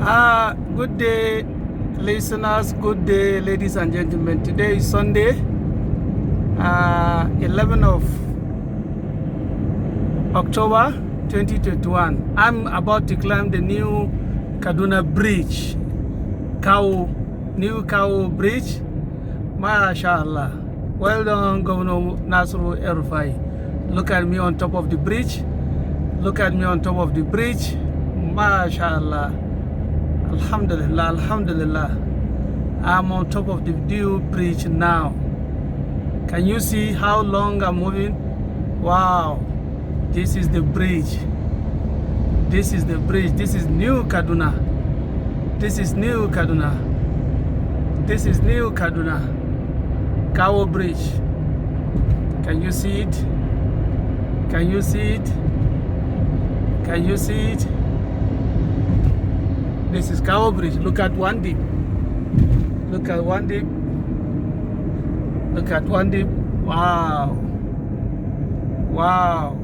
Good day, listeners. Good day, ladies and gentlemen. Today is Sunday, 11th of October 2021. I'm about to climb the new Kaduna bridge, new Kawo bridge. MashaAllah. Well done, Governor Nasru El-Rufai. Look at me on top of the bridge. Look at me on top of the bridge. MashaAllah. Alhamdulillah, Alhamdulillah. I'm on top of the new bridge now. Can you see how long I'm moving? Wow. This is the bridge. This is the bridge. This is new Kaduna. This is new Kaduna. This is new Kaduna. Kawo bridge. Can you see it? Can you see it? Can you see it? This is Kawo bridge. Look at one dip. Look at one dip. Look at one dip. Wow. Wow.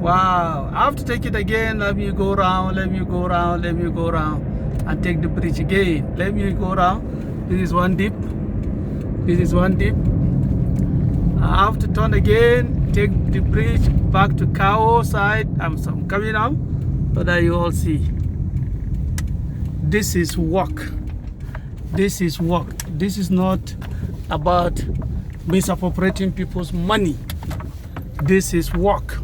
Wow. I have to take it again. Let me go around. Let me go around. Let me go around. And take the bridge again. Let me go around. This is one dip. This is one dip. I have to turn again. Take the bridge back to Kawo side. I'm coming now so that you all see. This is work. This is work. This is not about misappropriating people's money. This is work.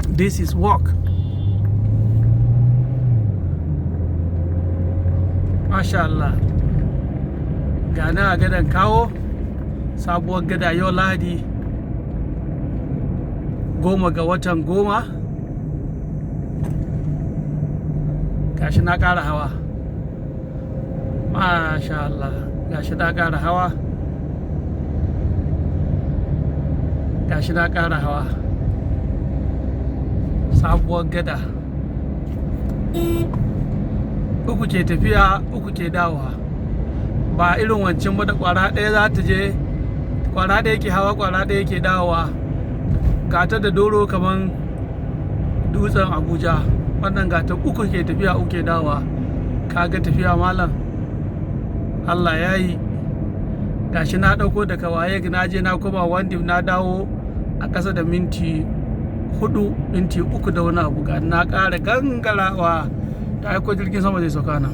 This is work. MashaAllah. Gana gadan Kawo. Sabuwar gada yau Lahadi 10 ga watan 10. Gashi na ƙara hawa. MashaAllah. Gashi na ƙara hawa. Gashi na ƙara hawa. Sabuwar gada. Uku ke tafiya, uku ke dawowa. Ba irin wancan ba da ƙwara ɗaya za ta je, ƙwara ɗaya ke hawa, ƙwara ɗaya ke dawowa. Gata da doro kaman dutsen Abuja. Wannan gata uku ke tafiya, uku ke dawowa. Kaga tafiya malam. Allah ya yi. Gashi na ɗauko daga waye na je na koma wandi na dawo a ƙasa da minti 4, minti 3 da wani abu. Ga na ƙara gangarawa. Ta aiko jirgin sama zai sauka nan.